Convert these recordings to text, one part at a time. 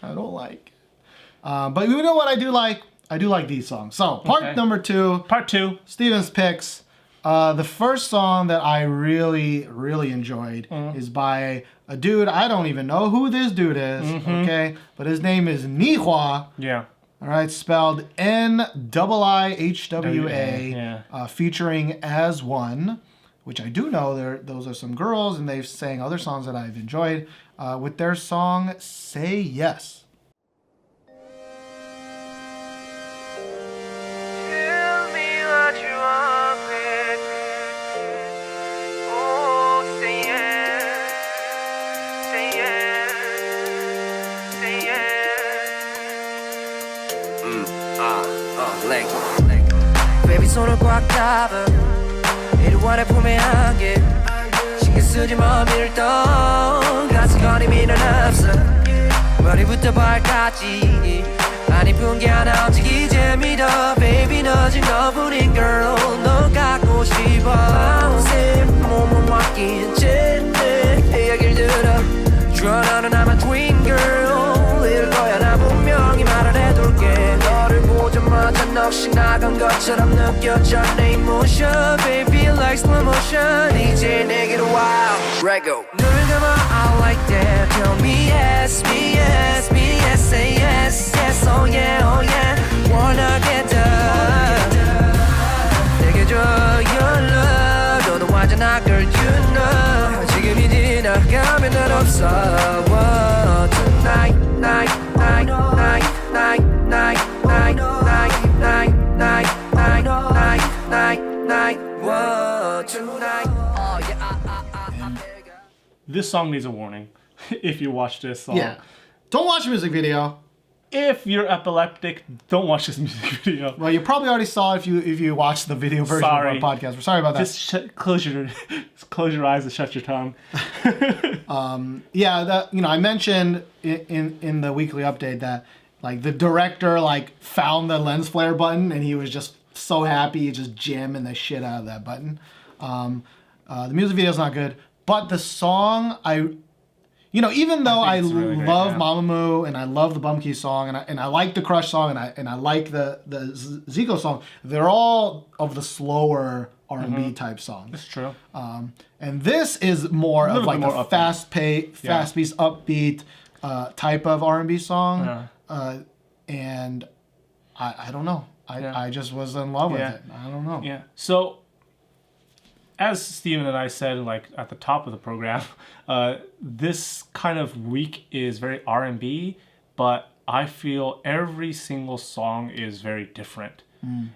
I don't like. But you know what I do like? I do like these songs. So part number 2. Part 2. Steven's picks. The first song that I really, really enjoyed is by a dude. I don't even know who this dude is. Okay, but his name is Niihwa. Yeah. All right, spelled Niihwa, featuring As One, which I do know. Those are some girls, and they've sang other songs that I've enjoyed with their song "Say Yes." Tell me what you want, baby. Oh, say yes, say yes, say yes. Baby 손을 꽉 잡아 이루와의 품에 안겨 신경 쓰지 마 밀던 가슴거리미는 없어 머리부터 발까지 안 이쁜 게 하나 오직 이제 믿어 Baby 너진 너뿐인 girl 너 갖고 싶어 밤새 몸을 맡긴 채내 이야기를 들어 주어 너는 아마 twin girl 일 거야 나 분명히 말을 해둘게 너를 보자마자 넋이 나간 것처럼 느껴져 내 emotion Baby like slow motion 이제 내게로 와 Let go 눈을 감아 I like that Tell me yes, me yes, me yes Say yes, yes, oh yeah, oh yeah 원하겠다 내게 줘 your love 너도 완전한 girl you know 지금이 지나가면 난 없어 Tonight, night, night, night, night, night, night, night, night, night, night, night, night, night, whoa, tonight. Oh yeah, This song needs a warning. If you watch this song. Yeah, don't watch the music video. If you're epileptic, don't watch this music video. Well, you probably already saw if you watched the video version of our podcast. We're sorry about that. Just close your eyes and shut your tongue. Yeah, that I mentioned in the weekly update that like the director found the lens flare button and he was just so happy, just jamming the shit out of that button. The music video is not good, but the song even though I really love great, Mamamoo and I love the Bumkey song and I like the Crush song and I like the Zico song, they're all of the slower R&B type songs. That's true. And this is more of like a fast-paced, upbeat type of R&B song. And I don't know. I just was in love with it. I don't know. Yeah. So, as Steven and I said, at the top of the program, this kind of week is very R&B, but I feel every single song is very different.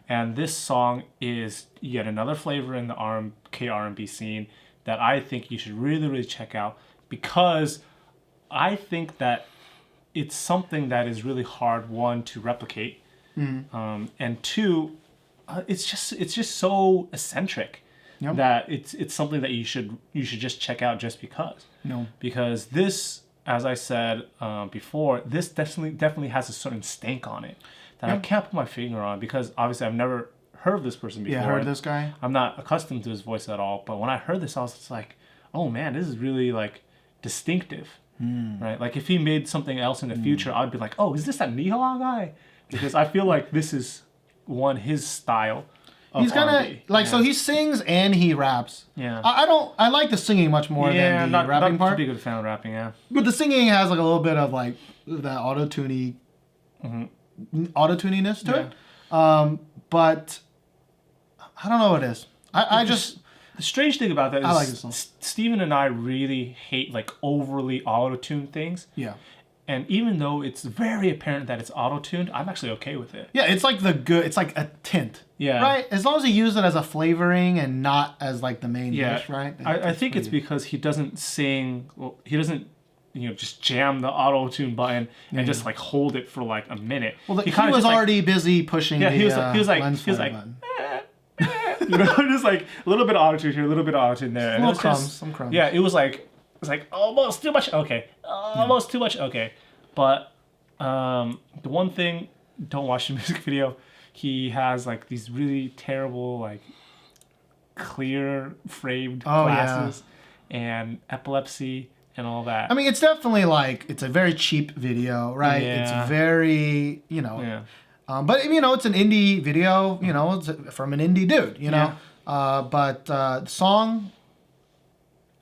And this song is yet another flavor in the K-R&B scene that I think you should really, really check out because I think that it's something that is really hard, one, to replicate, and two, it's just so eccentric. Yep. That it's something that you should just check out just because. No. Because this, as I said before, this definitely has a certain stank on it that I can't put my finger on because obviously I've never heard of this person before. Yeah, heard of this guy. I'm not accustomed to his voice at all. But when I heard this, I was just like, oh man, this is really distinctive, right? Like if he made something else in the future, I'd be like, oh, is this that Niihwa guy? Because I feel like this is his style. He's kind of so he sings and he raps. Yeah. I like the singing much more than the rapping part. I'm a good fan of rapping, yeah. But the singing has a little bit of that auto-tuniness to it. But I don't know what it is. I just the strange thing about that is I like this song. Steven and I really hate overly auto-tuned things. Yeah. And even though it's very apparent that it's auto-tuned, I'm actually okay with it. Yeah, it's like it's like a tint. Yeah. Right? As long as you use it as a flavoring and not as the main dish, right? I think it's because he doesn't sing, he doesn't, just jam the auto-tune button and just hold it for a minute. Well, he was already busy pushing the he was like lens flare button. just a little bit of auto-tune here, a little bit of auto-tune there. Some crumbs. Yeah, it was almost too much. Okay. Almost too much. Okay. But the one thing, don't watch the music video. He has these really terrible clear framed glasses and epilepsy and all that. I mean, it's definitely like it's a very cheap video, right? Yeah. It's very, Yeah. But it's an indie video, it's from an indie dude, But the song,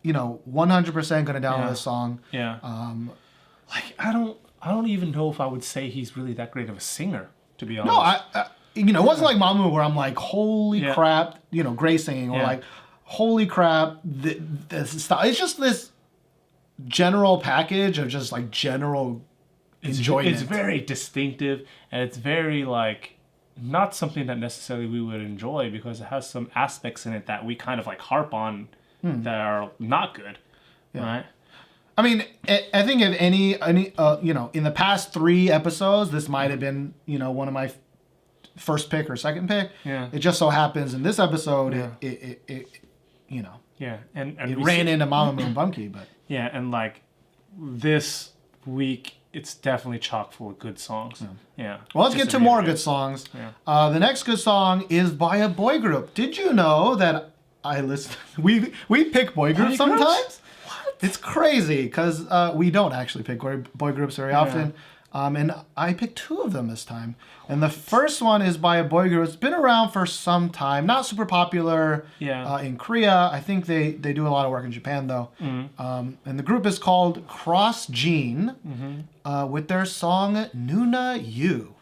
100% gonna download this song. Yeah. Like I don't even know if I would say he's really that great of a singer, to be honest. No, it wasn't like Mamu where I'm like, holy crap, great singing, or like, holy crap, this style. It's just this general package of just like general enjoyment. It's very distinctive, and it's very like not something that necessarily we would enjoy because it has some aspects in it that we kind of like harp on that are not good, right? I mean, I think if any in the past 3 episodes, this might have been one of my first pick or second pick. Yeah. It just so happens in this episode, it and it ran into Mamamoo and Bunky, but yeah, and like this week, it's definitely chock full of good songs. Yeah. Well, let's Just get to to more reiterate. good songs. Yeah. The next good song is by a boy group. Did you know that I listen? We pick boy groups sometimes. What? It's crazy because we don't actually pick boy groups very often. And I picked 2 of them this time. And the first one is by a boy group. It's been around for some time. Not super popular in Korea. I think they do a lot of work in Japan, though. And the group is called Cross Gene with their song Noona You.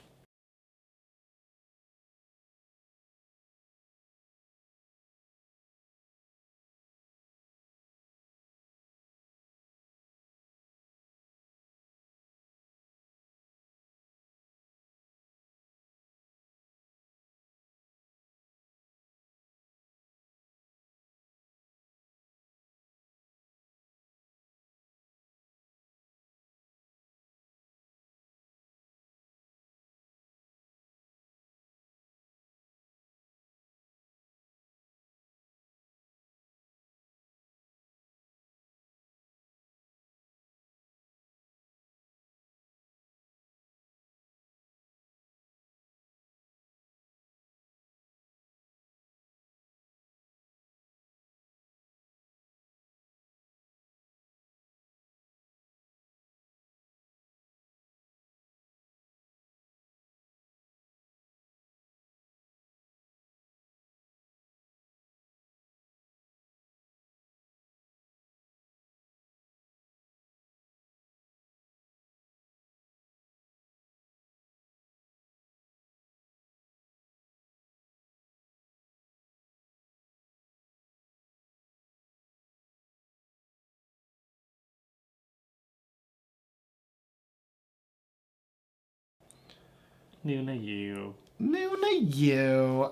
Noona You. Noona You.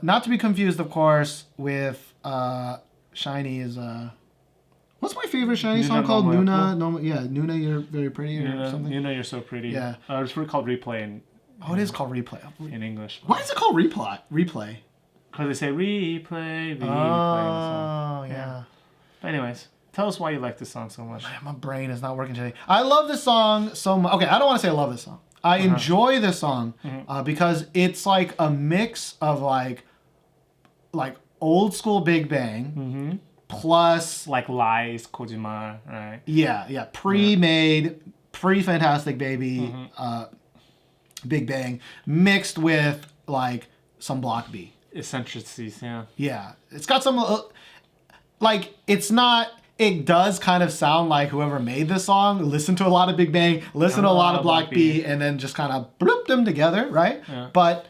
Not to be confused, of course, with Shiny's. What's my favorite Shiny Noona song called? Noona. Noona, You're Very Pretty or something. Noona, You're So Pretty. Yeah. It's really called Replay It is called Replay. in English. Why is it called Replay? Because they say replay in the Oh, song. yeah. But anyways, tell us why you like this song so much. My brain is not working today. I love this song so much. Okay, I don't want to say I love this song. I enjoy this song because it's like a mix of like old school Big Bang plus Like Lies, Kojima, right? pre-made, pre-Fantastic Baby, Big Bang mixed with like some Block B. Eccentricities, yeah. Yeah, it's got some it's not. It does kind of sound like whoever made this song listened to a lot of Big Bang, listened to a lot of Block B, and then just kind of blooped them together, right? Yeah. But,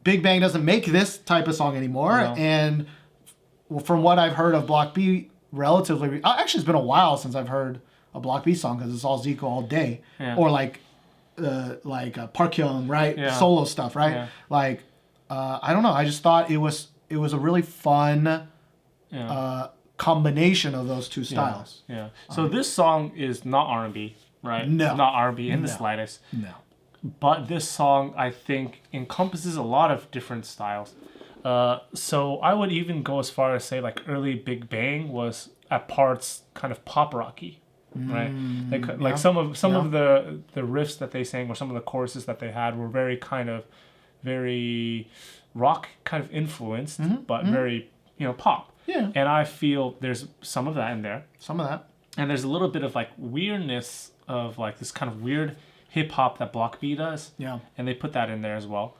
Big Bang doesn't make this type of song anymore. No. And from what I've heard of Block B, actually, it's been a while since I've heard a Block B song because it's all Zico all day. Yeah. Or like Park Hyung, right? Yeah. Solo stuff, right? Yeah. Like, I don't know. I just thought it was a really fun combination of those two styles. Yeah. So this song is not R&B, right? No. Not R&B in the slightest. No. But this song, I think, encompasses a lot of different styles. So I would even go as far as say like early Big Bang was at parts kind of pop rocky, right? Like some of the riffs that they sang or some of the choruses that they had were very rock kind of influenced, but very pop. Yeah. And I feel there's some of that in there. Some of that. And there's a little bit of like weirdness of like this kind of weird hip hop that Block B does. Yeah. And they put that in there as well.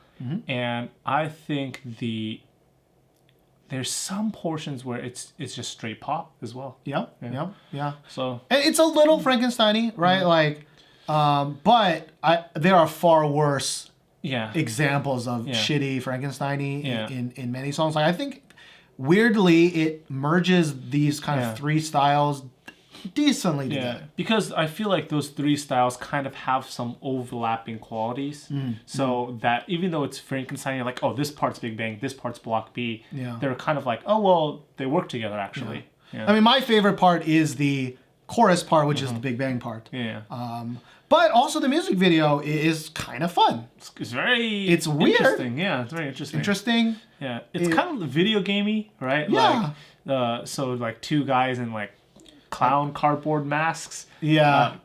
And I think there's some portions where it's just straight pop as well. Yeah. So And it's a little Frankenstein-y, right? Like, but there are far worse examples of shitty Frankenstein-y in many songs. Like, I think weirdly it merges these kind of three styles decently together. Because I feel like those three styles kind of have some overlapping qualities. So that even though it's Frankenstein, you're like, oh, this part's Big Bang, this part's Block B. Yeah. They're kind of like, oh, well, they work together actually. I mean, my favorite part is the chorus part, which is the Big Bang part. Yeah. But also the music video is kind of fun. It's very... It's weird. Interesting. Yeah, it's very interesting. Interesting. Yeah. It's kind of video gamey, right? Yeah. Like, so like two guys in like clown cardboard masks. Yeah.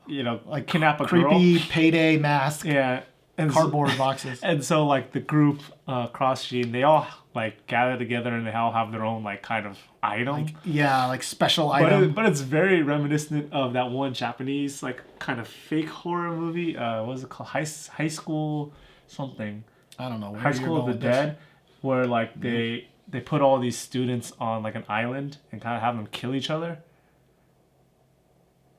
Like kidnap a girl. Creepy payday mask. Yeah. And cardboard boxes. And so like the group Cross Gene, they all like gather together and they all have their own like kind of item. Like special item. But it's very reminiscent of that one Japanese like kind of fake horror movie. What was it called? High School something. I don't know. High School of the Dead, where like they put all these students on like an island and kind of have them kill each other.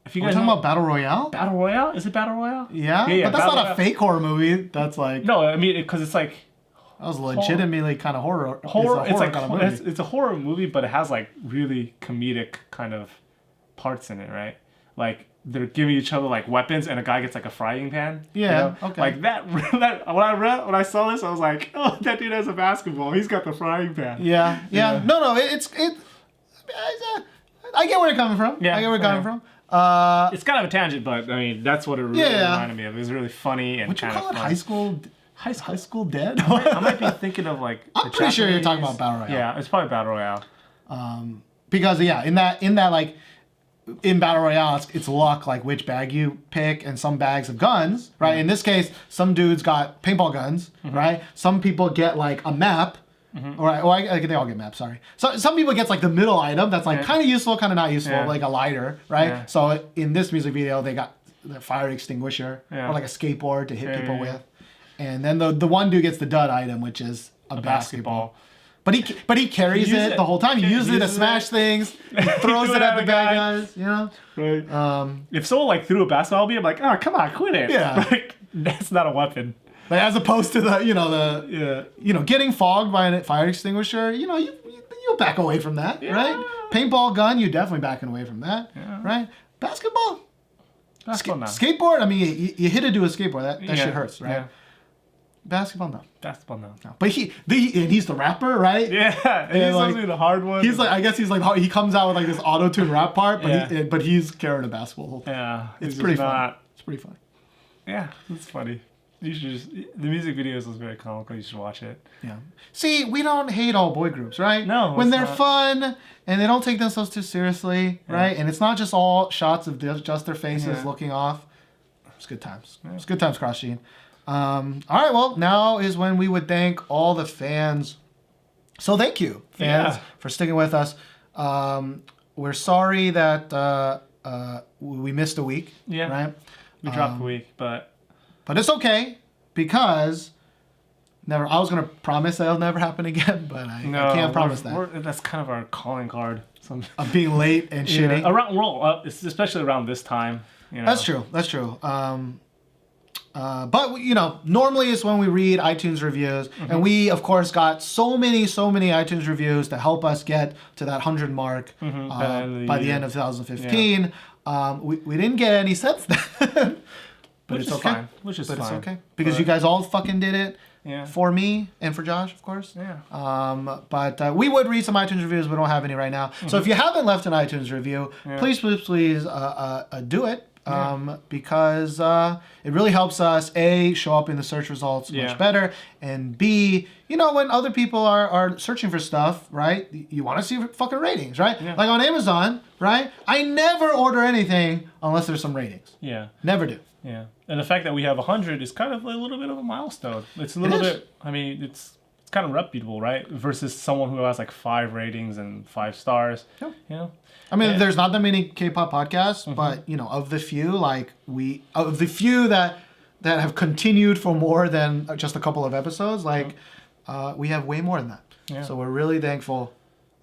If you Are guys we talking know, about Battle Royale? Battle Royale? Is it Battle Royale? Yeah, yeah, but that's Battle not Royale. a fake horror movie. That's like No, I mean because it's like that was legitimately kind of horror. It's like kind of movie. it's a horror movie, but it has like really comedic kind of parts in it, right? Like they're giving each other like weapons, and a guy gets like a frying pan. Yeah, okay. Like that. When I saw this, I was like, oh, that dude has a basketball. He's got the frying pan. Yeah. No, it's I get where you're coming from. Yeah, I get where you're coming from. It's kind of a tangent, but I mean that's what it really reminded me of. It was really funny and Would you kind call of it fun. High School Dead? I might be thinking of like. I'm pretty sure you're talking about Battle Royale. Yeah, it's probably Battle Royale. Because in that like in Battle Royale, it's luck like which bag you pick, and some bags have guns, right? In this case, some dudes got paintball guns, right? Some people get like a map. They all get maps. Sorry. So some people gets like the middle item that's like kind of useful, kind of not useful, like a lighter, right? Yeah. So in this music video, they got the fire extinguisher Yeah. or like a skateboard to hit people with, and then the one dude gets the dud item, which is a basketball. But he carries it the whole time. He uses it to smash things. He throws it at the bad guys. You know. Right. If someone like threw a basketball at me, I'm like, oh come on, quit it. Yeah. Like that's not a weapon. Like as opposed to the getting fogged by a fire extinguisher, you'll back away from that, right? Paintball gun, you're definitely backing away from that, right? Basketball, no. skateboard. I mean, you hit it to a skateboard, that shit hurts, right? Yeah. Basketball, no. No. But he's the rapper, right? Yeah, And he's like, supposed to be the hard one. He's like, I guess he's like, he comes out with like this auto-tune rap part, but Yeah. he's carrying a basketball. Yeah, It's pretty fun. It's pretty fun. Yeah, it's funny. You should the music videos was very comical. You should watch it. Yeah. See, we don't hate all boy groups, right? No, when it's they're not. fun and they don't take themselves too seriously, right? And it's not just all shots of just their faces looking off. It's good times. It's good times, Cross Gene. All right, well, now is when we would thank all the fans. So thank you, fans, for sticking with us. We're sorry that we missed a week. Yeah. Right? We dropped a week, but it's okay because I was gonna promise that it'll never happen again, but I can't promise that. That's kind of our calling card. Of being late and shitty. Especially around this time. That's true. But normally it's when we read iTunes reviews, and we of course got so many iTunes reviews to help us get to that 100 mark by the end of 2015. We didn't get any since then. But Which it's is okay. fine. Which is fine. It's okay. Because you guys all fucking did it. Yeah. For me and for Josh, of course. Yeah. But we would read some iTunes reviews. We don't have any right now. So if you haven't left an iTunes review, please do it. Because it really helps us, A, show up in the search results much better, and B, when other people are searching for stuff, right, you want to see fucking ratings, right? Yeah. Like on Amazon, right? I never order anything unless there's some ratings. Yeah. Never do. Yeah. And the fact that we have 100 is kind of a little bit of a milestone. It's a little bit, I mean, it's kind of reputable, right? Versus someone who has like 5 ratings and 5 stars. Yep. You know. I mean, there's not that many K-pop podcasts, but of the few, that have continued for more than just a couple of episodes, we have way more than that. Yeah. So we're really thankful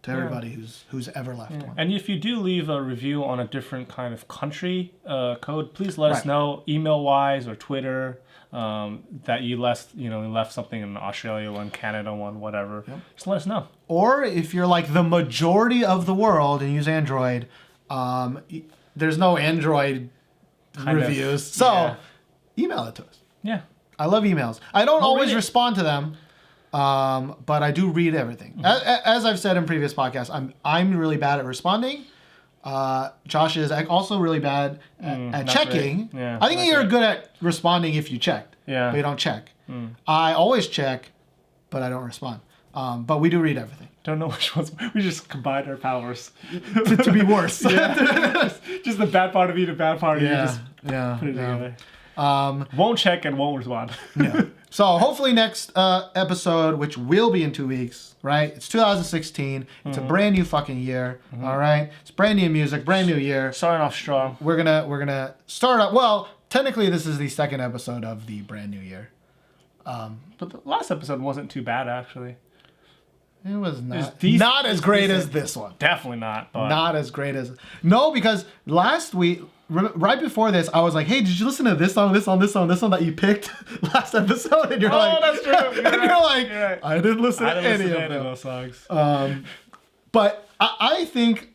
to everybody who's ever left one. And if you do leave a review on a different kind of country code, please let us know, email-wise or Twitter, that you left something in Australia one, Canada one, whatever. Yep. Just let us know. Or if you're like the majority of the world and use Android, there's no Android reviews. So email it to us. Yeah. I love emails. I don't always respond to them. But I do read everything. As I've said in previous podcasts, I'm really bad at responding. Josh is also really bad at checking. Yeah, I think you're good at responding if you checked. Yeah. But you don't check. I always check, but I don't respond. But we do read everything. Don't know which ones. We just combined our powers to be worse. just the bad part of me, the bad part of you. Just put it together. Won't check and won't respond. Yeah. So hopefully next episode, which will be in 2 weeks, right? It's 2016. It's a brand new fucking year. All right. It's brand new music, brand new year. Starting off strong. We're gonna start up. Well, technically, this is the second episode of the brand new year. But the last episode wasn't too bad, actually. It was not decent. not as great as this one. Definitely not. But Not as great as because last week. Right before this, I was like, "Hey, did you listen to this song that you picked last episode?" And you're like, that's true. You're like, right. I didn't listen to any of those songs. But I think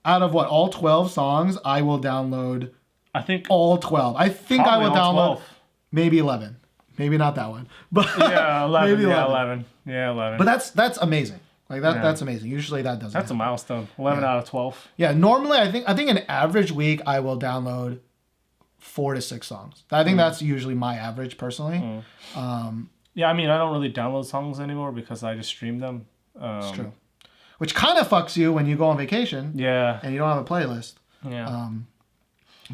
out of all 12 songs, I will download. I think all 12. I think I will download 12. maybe 11. Maybe not that one, but yeah, 11. maybe 11. Yeah, 11. But that's amazing. That's amazing. Usually that doesn't. That's a milestone. 11 out of 12. Yeah, normally I think an average week I will download 4 to 6 songs. I think that's usually my average personally. Yeah, I mean I don't really download songs anymore because I just stream them. It's true. Which kind of fucks you when you go on vacation. Yeah. And you don't have a playlist. Yeah.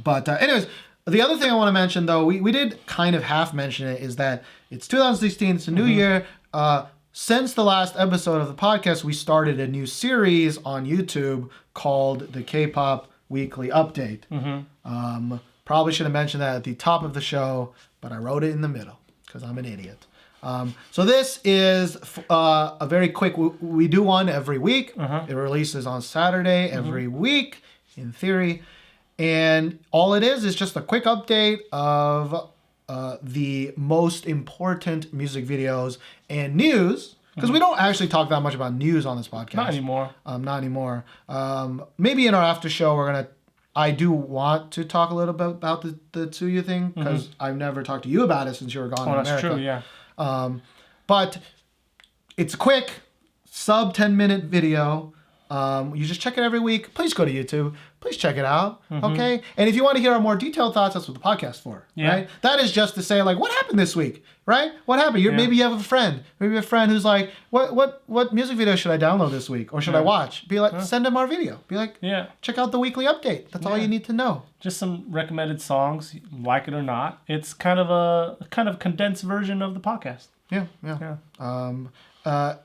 But anyways, the other thing I want to mention though, we did kind of half mention it, is that it's 2016. It's a new year. Since the last episode of the podcast, we started a new series on YouTube called the K-Pop Weekly Update. Probably should have mentioned that at the top of the show, but I wrote it in the middle because I'm an idiot. So this is a very quick, we do one every week. It releases on Saturday every week, in theory. And all it is just a quick update of the most important music videos and news, because we don't actually talk that much about news on this podcast. Not anymore. Not anymore. Maybe in our after show I do want to talk a little bit about the Tsuyu thing, because I've never talked to you about it since you were gone in America. That's true, yeah. But it's quick, sub 10-minute video. You just check it every week. Please go to YouTube. Please check it out. Okay? And if you want to hear our more detailed thoughts, that's what the podcast's for. Yeah. Right? That is just to say, what happened this week? Right? What happened? Maybe you have a friend. Maybe a friend who's like, what music video should I download this week? Or should I watch? Be like, send them our video. Be like, check out the weekly update. That's all you need to know. Just some recommended songs, like it or not. It's kind of a condensed version of the podcast. Yeah. And the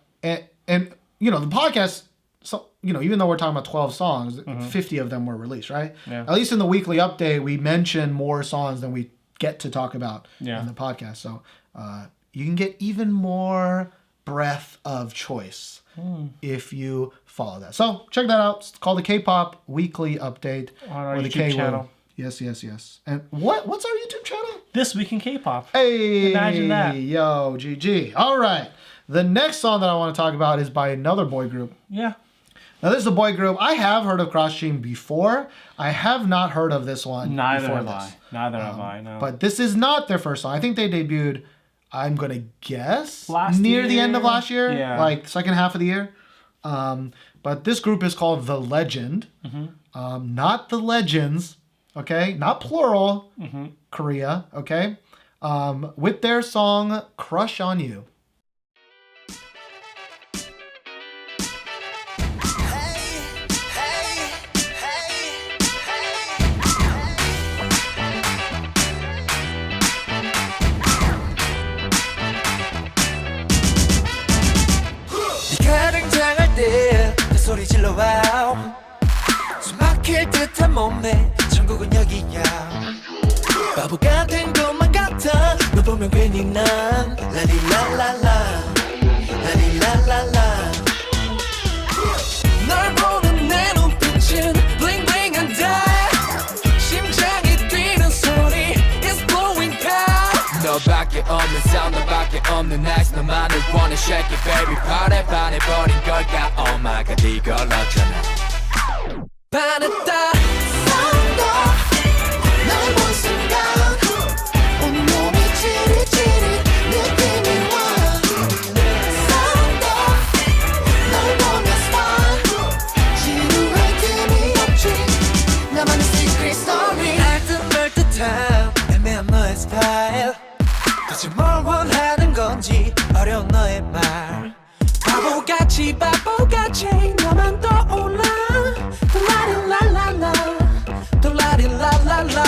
podcast. So, even though we're talking about 12 songs, 50 of them were released, right? Yeah. At least in the weekly update, we mention more songs than we get to talk about in the podcast. So you can get even more breadth of choice if you follow that. So check that out. It's called the K-Pop Weekly Update. On our YouTube channel. Yes. And what's our YouTube channel? This Week in K-Pop. Hey! Imagine that. Yo, GG. All right. The next song that I want to talk about is by another boy group. Yeah. Now, this is a boy group. I have heard of Cross Stream before. I have not heard of this one Neither before have this. Neither have I, no. But this is not their first song. I think they debuted, I'm going to guess, near the end of last year. Yeah. Like second half of the year. But this group is called The Legend. Not The Legends, okay? Not plural, Korea, okay? With their song, Crush on You. now 숨 막힐 듯한 몸에 천국은 여기야 바보 같은 것만 같아 너 보면 괜히 난 라리라라라 라리라라라 널 보는 내 눈빛은 블링블링한다 심장이 뛰는 소리 is blowing past 너밖에 없는 sound 너밖에 없는 eyes 너만을 원해 shake it baby 발에 반해버린 걸까 oh my god 이걸 어쩌나 반했다 sound off 널 본 순간 온몸이 지릿지릿 느낌이 와 sound off 널 보면 smile 지루할 틈이 없지 나만의 secret story 알듯 말듯한 애매한 너의 스타일 대체 뭘 원하는 건지 어려운 너의 말 바보같이 너만 떠올라 돌라리랄랄라 돌라리랄랄라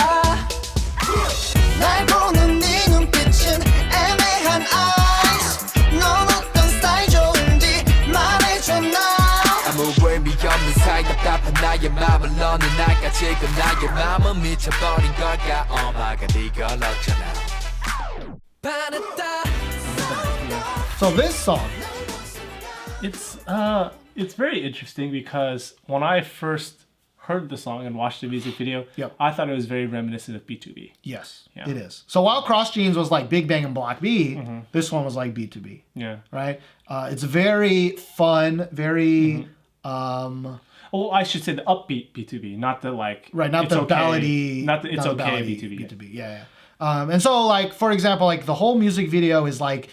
날 보는 네 눈빛은 애매한 eyes 넌 어떤 스타일 좋은지 말해줘 now 아무 의미 없는 사이 답답한 나의 맘을 너는 알까 지금 나의 맘은 미쳐버린 걸까 Oh my god 이걸 어쩌나 반했다 So this song, It's very interesting because when I first heard the song and watched the music video, Yep. I thought it was very reminiscent of B2B. yes, Yeah. it is. So while Cross Jeans was like Big Bang and Block B, this one was like B2B, Yeah. right? It's very fun, very Well, I should say the upbeat B2B, not the like. right, not it's the okay, ballady, Not the it's not the okay ballady B2B. B2B, yeah. And so like for example, like the whole music video is like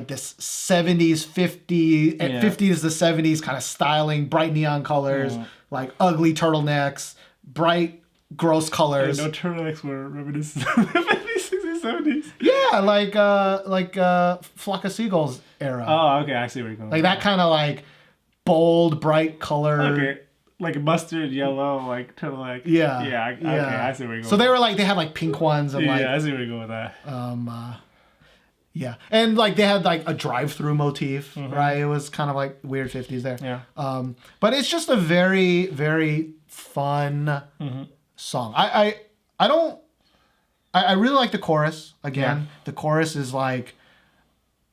this 70s, 50s, Yeah. 50s to 70s kind of styling, bright neon colors, like ugly turtlenecks, bright, gross colors. No turtlenecks were reminiscent of the 50s, 60s, 70s. Yeah, like Flock of Seagulls era. Oh, okay, I see where you're going. Like that kind of like bold, bright color. Okay, like mustard yellow, like turtleneck. Yeah. Yeah. Okay, I see where you're going. So they had like pink ones and like I see where you're going with that. yeah, and like they had like a drive-through motif, right? It was kind of like weird 50s there. Yeah. But it's just a very, very fun song. I really like the chorus. Again, Yeah. the chorus is like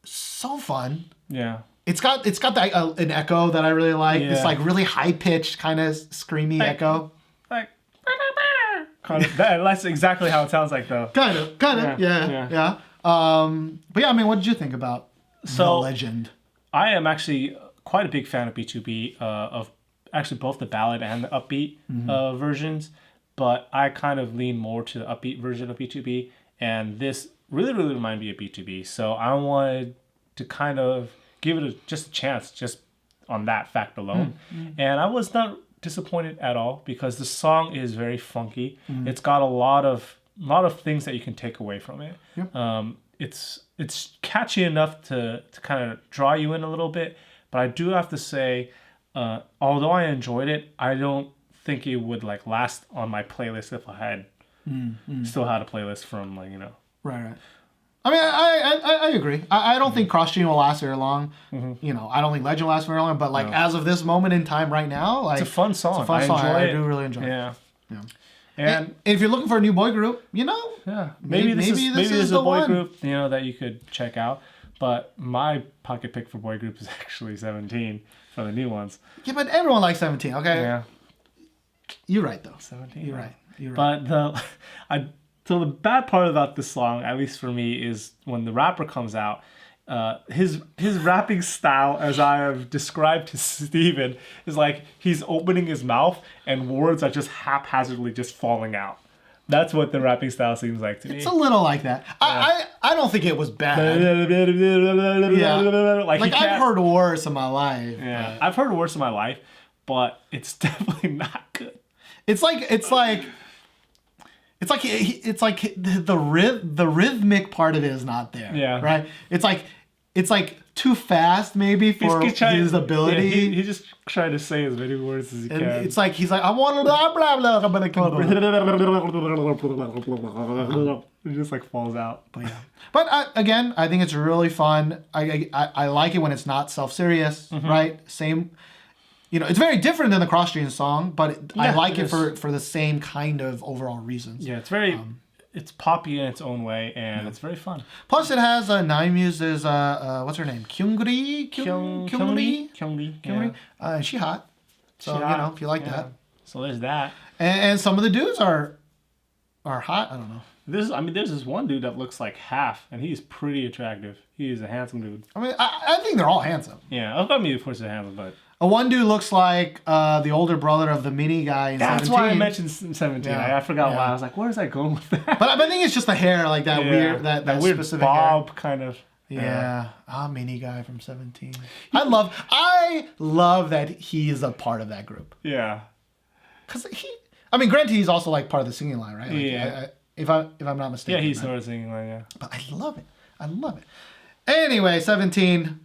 so fun. Yeah. It's got that an echo that I really like. It's Yeah. like really high pitched, kind of screamy echo. Like. Kind of, that's exactly how it sounds like, though. Kind of, yeah. But yeah, I mean, what did you think about the legend? I am actually quite a big fan of B2B, of actually both the ballad and the upbeat versions, but I kind of lean more to the upbeat version of B2B, and this really reminded me of B2B, so I wanted to kind of give it just a chance, just on that fact alone. And I was not disappointed at all because the song is very funky. It's got a lot of things that you can take away from it. It's catchy enough to kind of draw you in a little bit, but I do have to say, although I enjoyed it, I don't think it would like last on my playlist if I had still had a playlist from like Right. I mean, I agree. I don't think Cross Gene will last very long. You know, I don't think Legend will last very long. But like as of this moment in time, right now, like it's a fun song. It's a fun song. Enjoy I it. do really enjoy it. Yeah. And if you're looking for a new boy group, Maybe this is the a boy one. group that you could check out. But my pocket pick for boy group is actually 17 for the new ones. Yeah, but everyone likes 17. Okay. Yeah. You're right though. 17. You're right. But so the bad part about this song, at least for me, is when the rapper comes out. His rapping style, as I have described to Steven, is like he's opening his mouth and words are just haphazardly just falling out. That's what the rapping style seems like to me. It's a little like that. I don't think it was bad. Like I've heard worse in my life. Yeah, I've heard worse in my life, but it's definitely not good. It's like the rhythmic part of it is not there. Yeah. Right. It's like too fast maybe for his ability. Yeah, he just tried to say as many words as he can. It's like he's like I want to blah blah blah, but it just like falls out. But again, I think it's really fun. I like it when it's not self-serious, right? Same. it's very different than the Cross Streams song, but I like it is. for the same kind of overall reasons. Yeah, it's very it's poppy in its own way, and it's very fun. Plus, it has Naemuse's what's her name? Kyungri. Kyungri. Yeah. She hot. So She hot. if you like that. So there's that. And some of the dudes are hot. I don't know. There's this one dude that looks like half, and he's pretty attractive. He's a handsome dude. I mean, I think they're all handsome. Yeah, of course they're handsome, but One dude looks like the older brother of the mini guy in 17. that's why I mentioned 17. Yeah. I forgot Yeah. why. I was like, where is that going with that? But I think it's just the hair, like that weird, that weird specific bob kind of. hair. Yeah, mini guy from 17. I love that he is a part of that group. Yeah. Cause granted, he's also like part of the singing line, right? Like, Yeah. If I'm not mistaken. Yeah, he's right? sort of singing like, yeah. But I love it. Anyway, 17.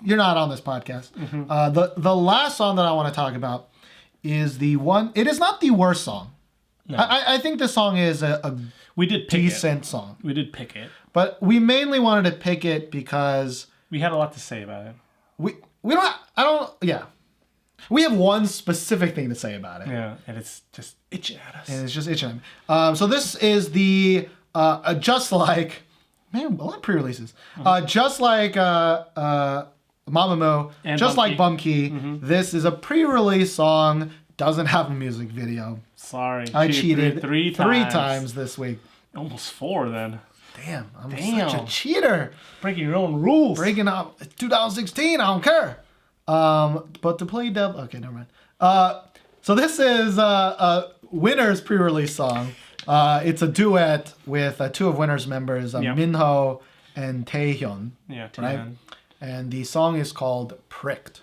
You're not on this podcast. Mm-hmm. The last song that I want to talk about is the one. It is not the worst song. No. I think this song is a We did pick decent it. song. We did pick it. But we mainly wanted to pick it because We had a lot to say about it. we have one specific thing to say about it. Yeah, and it's just itching at us. And it's just itching. So this is the just like, man, a lot of pre-releases. Just like Mamamoo, And just like Bumkey. Bumkey. This is a pre-release song. Doesn't have a music video. Sorry. I cheated three three times. times this week. Almost 4 then. Damn, I'm Damn. such a cheater. Breaking your own rules. Breaking up 2016. I don't care. But to play okay, never mind. So this is Winner's pre-release song. It's a duet with 2 of Winner's members, Yeah. Minho and Taehyun. Yeah, Right? Taehyun. And the song is called Pricked.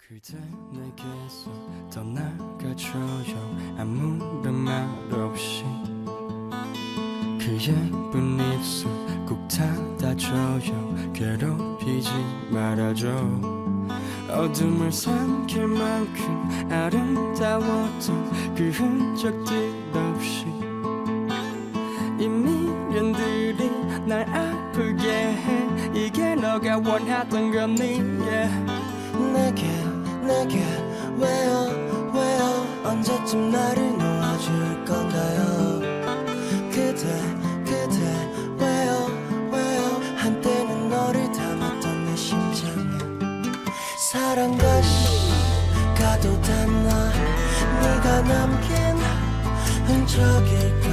그대 내게서 떠나가줘요 아무런 말 없이 그 예쁜 입술 꼭 닫아줘요 괴롭히지 말아줘 어둠을 삼킬 만큼 아름다웠던 그 흔적들 없이 이 미련들이 날 아프게 해 이게 너가 원하던 거니 내게 왜요 언제쯤 나를 놓아줄 건가요 그대 왜요 한때는 너를 담았던 내 심장에 사랑과 가도 닿나 네가 남긴 흔적일까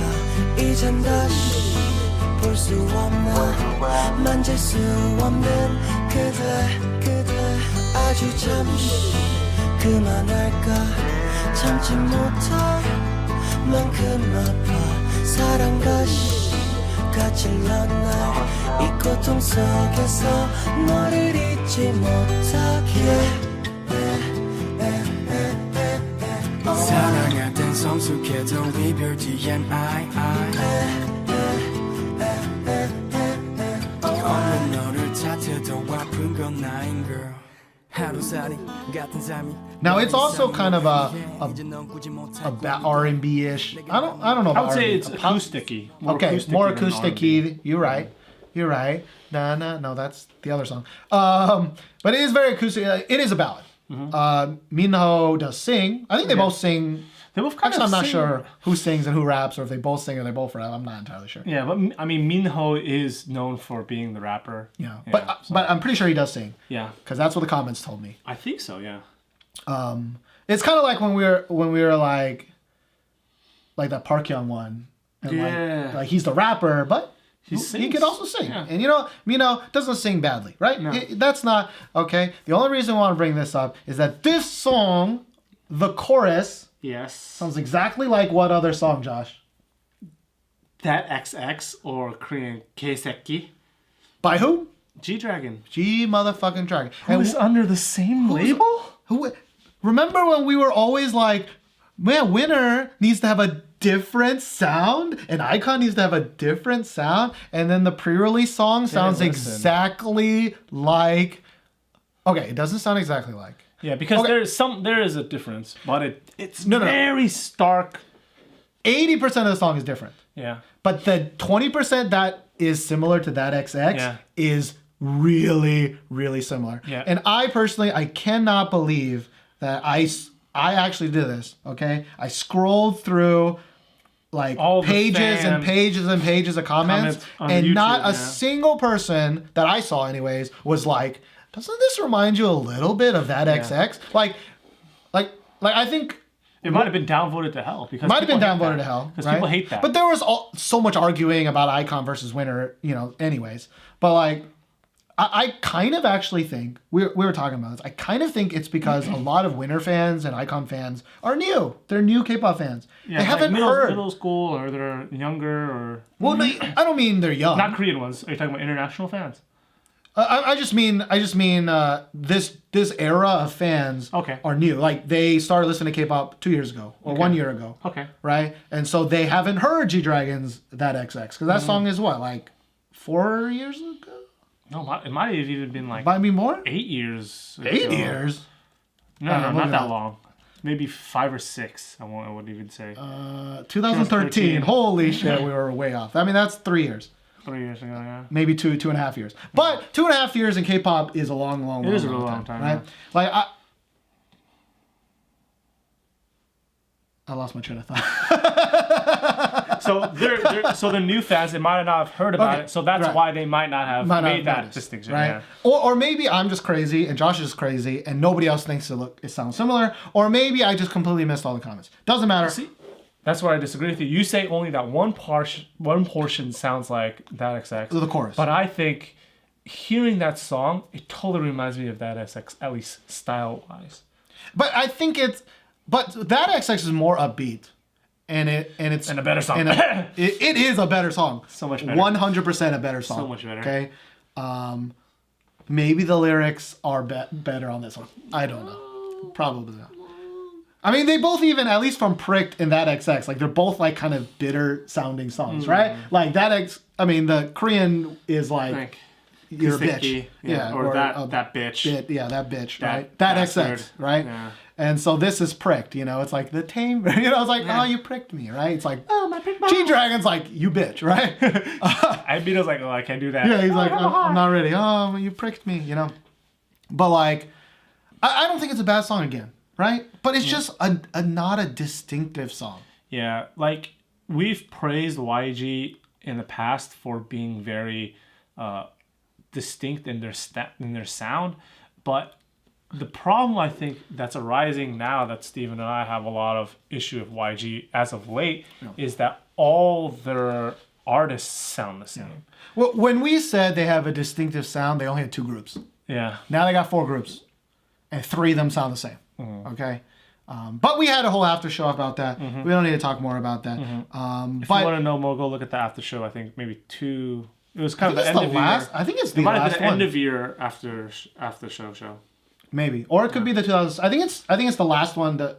이젠 다시 볼 수 없나 만질 수 없는 그대 아주 잠시 그만할까 참지 못할 만큼 아파 사랑과 찔러 날이 고통 속에서 너를 잊지 못하게 사랑하던 성숙해도 이별 뒤엔 어느 너를 탓해도 아픈 건 나인 girl 하루살이 같은 삶이 Now it's also kind of a R&B-ish. I don't know. I would about say R&B. it's acoustic-y. More than acoustic-y. You're right. No, that's the other song. But it is very acoustic. It is a ballad. Minho does sing. I think they both sing. They both kind Actually, of I'm not sing. sure who sings and who raps, or if they both sing or they both rap. I'm not entirely sure. Yeah, but I mean, Minho is known for being the rapper. Yeah, so- but I'm pretty sure he does sing. Yeah, Because that's what the comments told me. I think so. Yeah. It's kind of like when we were like that Park Young one. And Yeah. like he's the rapper, but he sings. could also sing. Yeah. And Mino doesn't sing badly, right? No. That's not okay. The only reason I want to bring this up is that this song, the chorus, Yes. sounds exactly like what other song, Josh? That XX or Korean Keiseki. By who? G-Dragon. G motherfucking Dragon. Who is under the same label? Remember when we were always like, man, Winner needs to have a different sound, and Icon needs to have a different sound, and then the pre-release song sounds listen. exactly like. Okay, it doesn't sound exactly like. Yeah, because Okay. there is a difference, but it's No. very stark. 80% of the song is different, Yeah. but the 20% that is similar to that XX Yeah. is really, really similar. Yeah. And I personally, I cannot believe that I actually did this, okay? I scrolled through like All the pages fan and pages and pages of comments on and YouTube, not a yeah. single person that I saw anyways was like, doesn't this remind you a little bit of that XX? Like I think It might have been downvoted to hell because might have been people hate downvoted that. to hell, Because right? people hate that. But there was so much arguing about icon versus winner, anyways. But like, I kind of actually think we were talking about this. I kind of think it's because a lot of winner fans and icon fans are new. They're new K-pop fans. Yeah, they haven't like heard. middle school, or they're younger, or Well, no, I don't mean they're young. not Korean ones. Are you talking about international fans? I just mean this era of fans Okay. are new. Like they started listening to K-pop 2 years ago or 1 year ago. Okay. Right? And so they haven't heard G-Dragon's That XX because that song is what, like 4 years ago? No, it might have even been like Might be more? 8 years. 8 ago. years? No, look not it that up. long. Maybe 5 or 6. I wouldn't even say 2013. 2013. Holy shit, we were way off. I mean, that's 3 years. 3 years ago. Yeah. Maybe 2.5 years. But 2.5 years in K-pop is a long, It is a really long time, right? yeah. Like I lost my train of thought. So the new fans, they might not have heard about Okay, it, so that's right. why they might not have Might not made have that noticed, distinction. right? Yeah. Or maybe I'm just crazy and Josh is crazy and nobody else thinks it sounds similar. Or maybe I just completely missed all the comments. Doesn't matter. See, that's where I disagree with you. You say only that one portion sounds like that XX. The chorus. But I think hearing that song, it totally reminds me of that XX, at least style-wise. But I think but that XX is more upbeat. And it's And a better song. and it is a better song. So much better. 100% a better song. So much better. Okay. Maybe the lyrics are better on this one. I don't know. Probably not. I mean, they both even, at least from Pricked and That XX, like they're both like kind of bitter sounding songs, right? Like the Korean is like, you're a bitch. Yeah. Or that bitch. That bitch, That right? That bastard. XX, right? Yeah. And so this is Pricked, it's like the tame, it's like, oh, you pricked me, right? It's like, oh, my pricked G-Dragon's like, you bitch, right? And Mino's like, oh, I can't do that. Yeah, he's like, I'm not ready. Oh, you pricked me, But like, I don't think it's a bad song again, right? But it's just not a distinctive song. Yeah, like we've praised YG in the past for being very distinct in their sound, but the problem I think that's arising now that Steven and I have a lot of issue with YG as of late is that all their artists sound the same. Well, when we said they have a distinctive sound, they only had 2 groups. Yeah. Now they got 4 groups, and 3 of them sound the same. Okay. But we had a whole after show about that. We don't need to talk more about that. If you want to know more, go look at the after show. I think maybe 2. It was kind of the end of year. I think it's It the might have last been the one. end of year after show. Maybe, or it could be the 2000s. I think it's the last one, the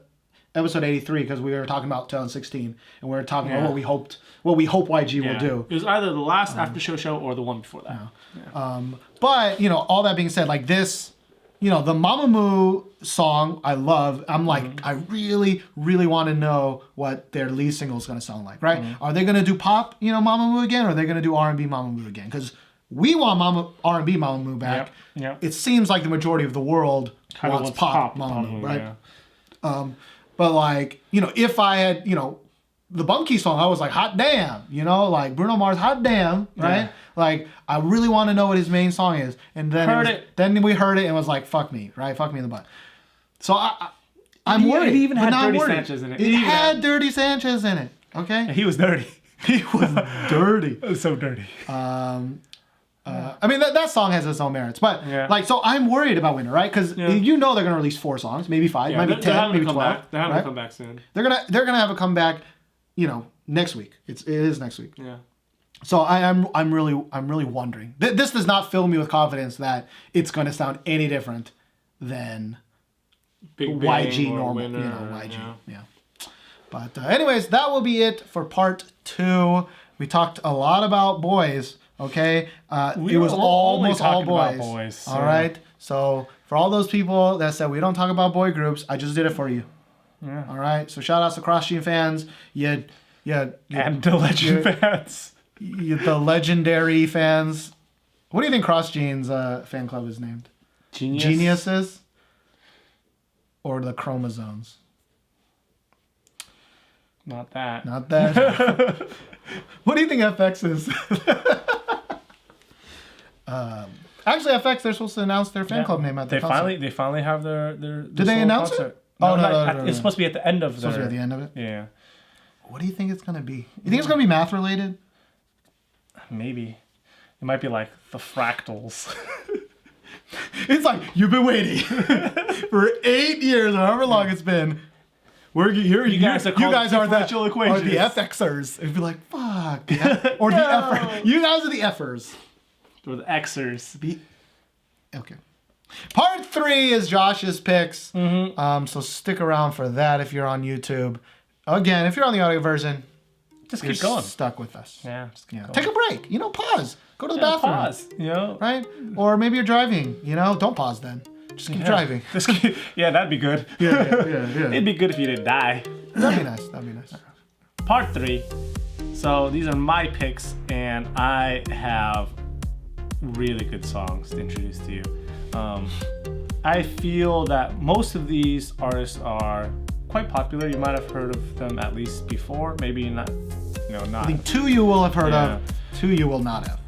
episode 83, because we were talking about 2016, and we were talking about what we hope YG will do. It was either the last after show or the one before that. But all that being said, like this, the Mamamoo song, I love. I'm like, I really, really want to know what their lead single is going to sound like, right? Are they going to do pop, Mamamoo again, or are they going to do R&B Mamamoo again? Because we want R&B Mamamoo back. Yep. It seems like the majority of the world Kinda wants pop Mamamoo, right? Yeah. But like, if I had, the Bunky song, I was like, hot damn, like Bruno Mars, hot damn, right? Yeah. Like, I really want to know what his main song is. And then then we heard it and was like, fuck me, right? Fuck me in the butt. So I'm worried. It even but had not Dirty worried. Sanchez in it. It had Dirty Sanchez in it, okay? He was dirty. He was dirty. It was so dirty. I mean, that song has its own merits, but so I'm worried about Winter, right? Because they're gonna release 4 songs, maybe 5, maybe 10, maybe 12. They're having to come back soon. They're gonna have a comeback, next week. It is next week. Yeah. So I'm really wondering. This does not fill me with confidence that it's gonna sound any different than Big Bang YG or normal, Winner, YG. Yeah. But anyways, that will be it for part 2. We talked a lot about boys. Okay, it was almost all boys. So. All right. So for all those people that said we don't talk about boy groups, I just did it for you. Yeah. All right. So shout outs to Cross Gene fans. And the Legend fans. The legendary fans. What do you think Cross Gene's fan club is named? Genius. Geniuses? Or the Chromosomes? Not that. Not that. What do you think FX is? Actually, FX, they're supposed to announce their fan club name at the concert. They finally have their Did they announce concert. it? Oh, no. It's supposed to be at the end of Supposed to be at the end of it? Yeah. What do you think it's going to be? You think it's going to be math related? Maybe. It might be like the fractals. It's like, you've been waiting for 8 years, or however long it's been. We're here. You guys are differential the equations. FXers. It'd be like, fuck. Or the F'ers. You guys are the F'ers. Or the Xers. Okay. Part 3 is Josh's picks. So stick around for that if you're on YouTube. Again, if you're on the audio version, Just you're keep going. stuck with us. Yeah, just keep going. Take a break. Pause. Go to the bathroom. Pause. Right? Or maybe you're driving. Don't pause then. Just keep driving. That'd be good. Yeah. It'd be good if you didn't die. That'd be nice. Part 3. So these are my picks, and I have really good songs to introduce to you. I feel that most of these artists are quite popular. You might have heard of them at least before. Maybe not. I think 2 you will have heard of. 2 you will not have.